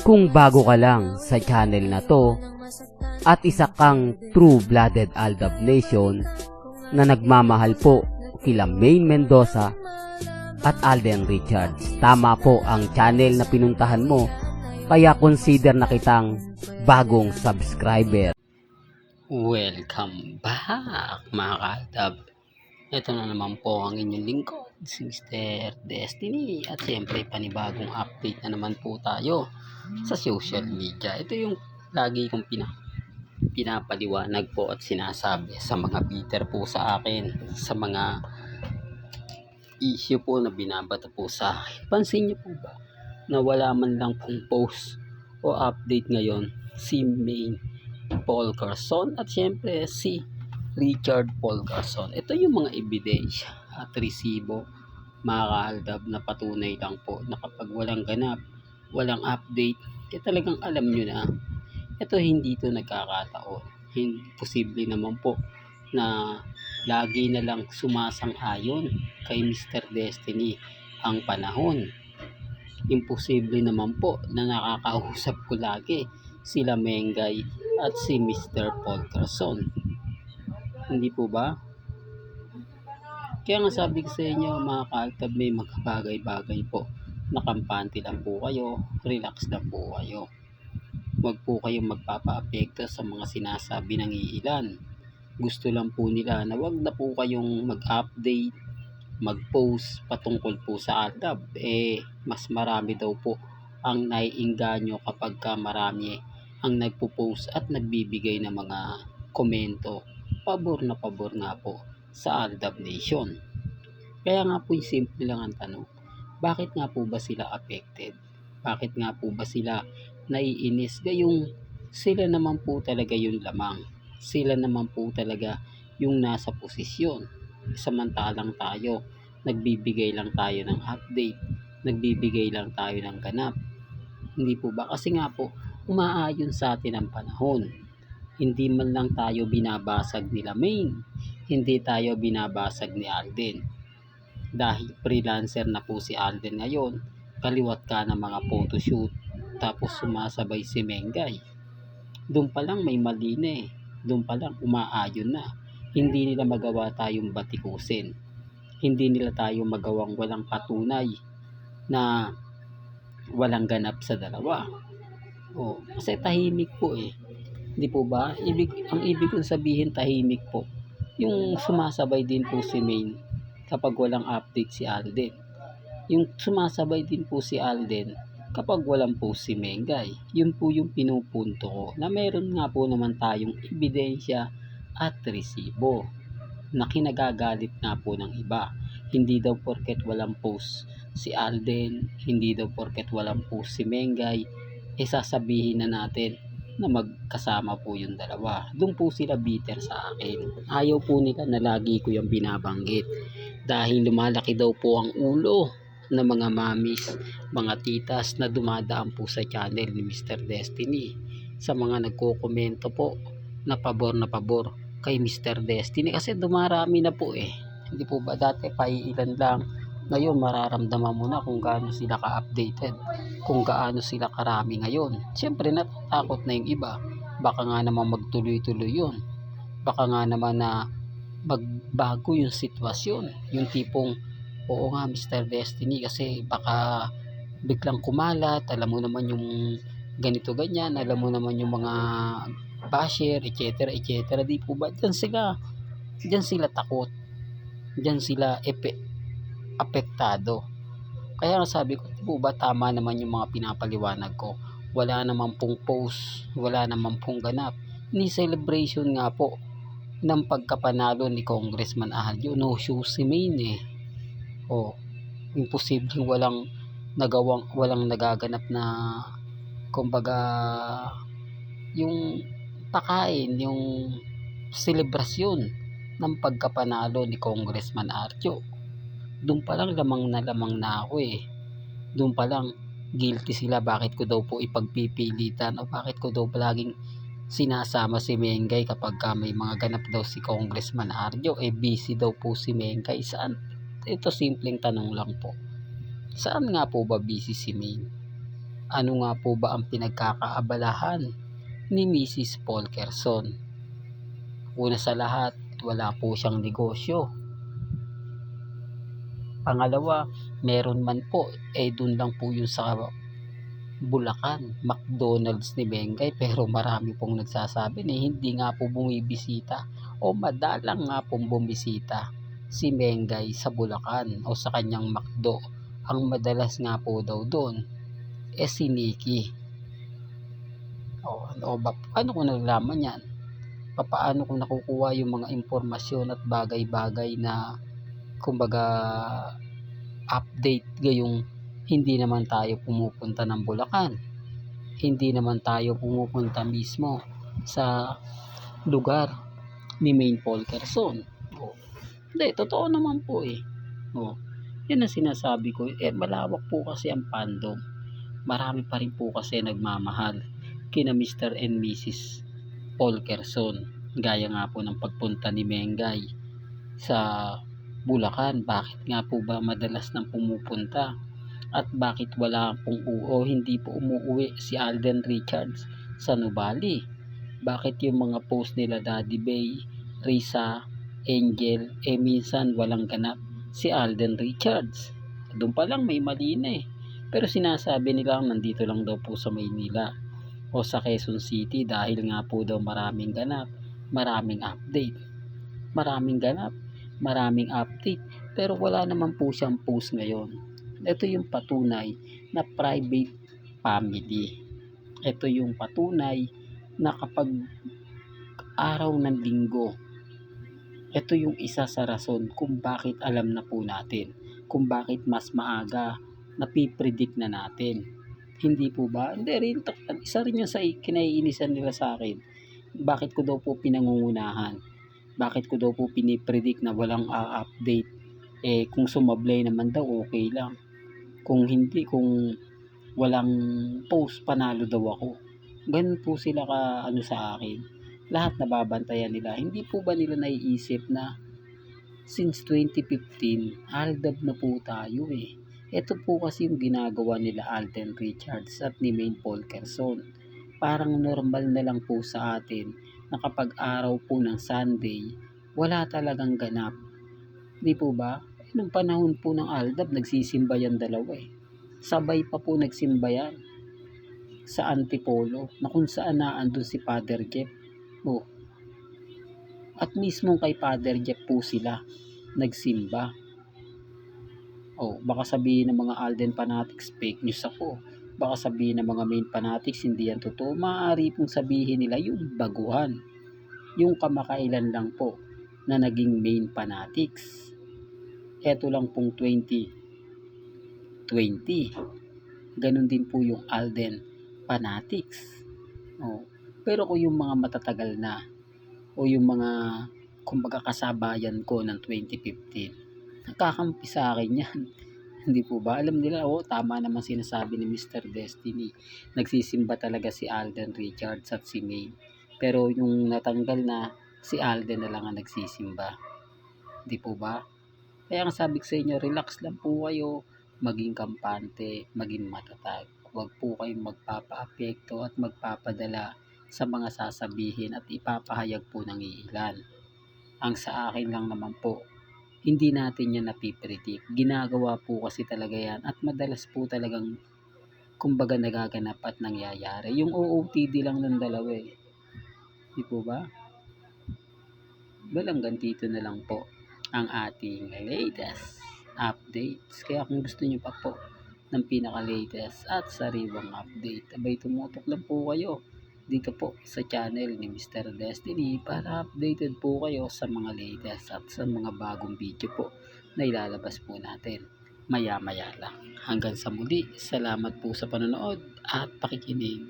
Kung bago ka lang sa channel na to at isa kang true-blooded Aldab Nation na nagmamahal po kila Maine Mendoza at Alden Richards, tama po ang channel na pinuntahan mo, kaya consider na kitang bagong subscriber. Welcome back mga ka-Aldab. Ito na naman po ang inyong lingkod, si Mr. Destiny, at siyempre panibagong update na naman po tayo sa social media. Ito yung lagi kong pinapaliwanag po at sinasabi sa mga bitter po sa akin, sa mga issue po na binabato po sa akin. Pansin niyo po ba na wala man lang pong post o update ngayon si Maine Paul Garson at siyempre si Richard Paul Garson? Ito yung mga ebidensya at resibo mga ka-Aldab na patunay lang po na kapag walang ganap, walang update, kaya talagang alam nyo na ito hindi ito nagkakataon. Posible naman po na lagi na lang sumasang-ayon kay Mr. Destiny ang panahon. Imposible naman po na nakakausap ko lagi sila Mengay at si Mr. Paul Garson. Hindi po ba? Kaya nga sabi ko sa inyo mga ka-Aldab, may mga bagay-bagay po. Nakampante lang po kayo, relax lang po kayo. Huwag po kayong magpapa-apekto sa mga sinasabi ng iilan. Gusto lang po nila na wag na po kayong mag-update, mag-post patungkol po sa Aldab. Mas marami daw po ang naiinganyo kapag marami ang nagpo-post at nagbibigay ng mga komento. Pabor na pabor nga po sa Aldab Nation. Kaya nga po simple lang ang tanong, bakit nga po ba sila affected? Bakit nga po ba sila naiinis? Gayong sila naman po talaga yung lamang. Sila naman po talaga yung nasa posisyon. Samantalang tayo, nagbibigay lang tayo ng update. Nagbibigay lang tayo ng ganap. Hindi po ba? Kasi nga po, umaayon sa atin ang panahon. Hindi man lang tayo binabasag nila Maine. Hindi tayo binabasag ni Alden. Dahil freelancer na po si Alden ngayon, kaliwat ka ng mga photoshoot, tapos sumasabay si Mengay. Doon pa lang may mali na eh. Doon pa lang umaayon na. Hindi nila magawa tayong batikusin. Hindi nila tayo magawang walang patunay na walang ganap sa dalawa. Kasi tahimik po eh. Hindi po ba? Ang ibig kong sabihin tahimik po. Yung sumasabay din po si Maine kapag walang update si Alden. Yung sumasabay din po si Alden kapag walang post si Mengay. Yun po yung pinupunto ko, na meron nga po naman tayong ebidensya at resibo na kinagagalit nga po ng iba. Hindi daw porket walang post si Alden, hindi daw porket walang post si Mengay, sasabihin na natin na magkasama po yung dalawa. Doon po sila bitter sa akin. Ayaw po nila na lagi ko yung binabanggit dahil lumalaki daw po ang ulo ng mga mamis, mga titas na dumadaan po sa channel ni Mr. Destiny, sa mga nagko-komento po na pabor kay Mr. Destiny kasi dumarami na po eh. Hindi po ba dati paiilan lang, ngayon mararamdaman mo na kung gaano sila ka-updated, kung gaano sila karami ngayon. Siyempre natatakot na yung iba, baka nga naman magtuloy-tuloy yun, baka nga naman na magbago yung sitwasyon, yung tipong oo nga Mr. Destiny kasi baka biglang kumalat, alam mo naman yung ganito ganyan, alam mo naman yung mga basher, etc. Di po ba dyan sila takot, dyan sila apektado. Kaya sabi ko, di po ba tama naman yung mga pinapaliwanag ko, wala naman pong post, wala naman pong ganap, ni celebration nga po ng pagkapanalo ni Congressman Aljo, no show si Maine eh. Imposibleng walang nagaganap na kumbaga yung pakain, yung selebrasyon ng pagkapanalo ni Congressman Arjo. Doon pa lang lamang na ako eh. Doon pa lang guilty sila, bakit ko daw po ipagpipilitan o bakit ko daw palaging sinasama si Mengay kapag may mga ganap daw si Congressman Arjo. Busy daw po si Mengay. Saan? Ito simpleng tanong lang po. Saan nga po ba busy si Maine? Ano nga po ba ang pinagkakaabalahan ni Mrs. Polkerson? Una sa lahat, wala po siyang negosyo. Pangalawa, meron man po, dun lang po yun sa Bulacan, McDonald's ni Mengay, pero marami pong nagsasabi na hindi nga po bumibisita o madalang nga pong bumisita si Mengay sa Bulacan o sa kanyang McDo. Ang madalas nga po daw doon si Nikki. Paano ko nalaman yan? Paano ko nakukuha yung mga impormasyon at bagay-bagay na kumbaga update gayong hindi naman tayo pumupunta ng Bulacan, hindi naman tayo pumupunta mismo sa lugar ni Maine Polkerson. Hindi, totoo naman po yan ang sinasabi ko. Malawak po kasi ang fandom, marami pa rin po kasi nagmamahal kina Mr. and Mrs. Polkerson, gaya nga po ng pagpunta ni Mengay sa Bulacan. Bakit nga po ba madalas nang pumupunta at bakit wala pong hindi po umuwi si Alden Richards sa Nubali? Bakit yung mga post nila Daddy Bay, Risa, Angel, minsan walang ganap si Alden Richards? Doon pa lang may mali na pero sinasabi nila nandito lang daw po sa Maynila o sa Quezon City dahil nga po daw maraming ganap, maraming update, maraming ganap, maraming update, pero wala naman po siyang post ngayon. Ito yung patunay na private family. Ito yung patunay na kapag araw ng linggo, ito yung isa sa rason kung bakit alam na po natin, kung bakit mas maaga napipredict na natin. Hindi po ba? Hindi rin, isa rin yun sa kinaiinisan nila sa akin. Bakit ko daw po pinangungunahan? Bakit ko daw po pinipredict na walang update? Kung sumablay naman daw, okay lang. Kung hindi, kung walang post, panalo daw ako. Ganun po sila sa akin. Lahat nababantayan nila. Hindi po ba nila naiisip na since 2015, aldab na po tayo Ito po kasi yung ginagawa nila Alden Richards at ni Maine Polkerson. Parang normal na lang po sa atin na kapag araw po ng Sunday, wala talagang ganap. Di po ba? Nung panahon po ng Aldab, nagsisimba yan dalawa Sabay pa po nagsimba yan sa Antipolo na kung saan naandun si Father Jeff. At mismo kay Father Jeff po sila nagsimba. Baka sabihin ng mga Alden fanatics, fake news ako. Baka sabihin ng mga Maine fanatics, hindi yan totoo. Maaari pong sabihin nila yung baguhan. Yung kamakailan lang po na naging Maine fanatics. Eto lang pong 2020. Ganun din po yung Alden fanatics. Pero kung yung mga matatagal na o yung mga kumbaga kasabayan ko ng 2015, nakakampi sa akin yan. Hindi po ba? Alam nila, tama naman sinasabi ni Mr. Destiny. Nagsisimba talaga si Alden Richards at si Maine. Pero yung natanggal na, si Alden na lang ang nagsisimba. Hindi po ba? Kaya ang sabi ko sa inyo, relax lang po kayo. Maging kampante, maging matatag. Huwag po kayong magpapa-apekto at magpapadala sa mga sasabihin at ipapahayag po ng iilan. Ang sa akin lang naman po, hindi natin yan napipredict. Ginagawa po kasi talaga yan at madalas po talagang kumbaga nagaganap at nangyayari. Yung OOTD lang ng dalawa Di po ba? Hanggang dito na lang po ang ating latest updates. Kaya kung gusto nyo pa po ng pinaka-latest at sariwang update, abay tumutok lang po kayo dito po sa channel ni Mr. Destiny para updated po kayo sa mga latest at sa mga bagong video po na ilalabas po natin maya-maya lang. Hanggang sa muli, salamat po sa panonood at pakikinig.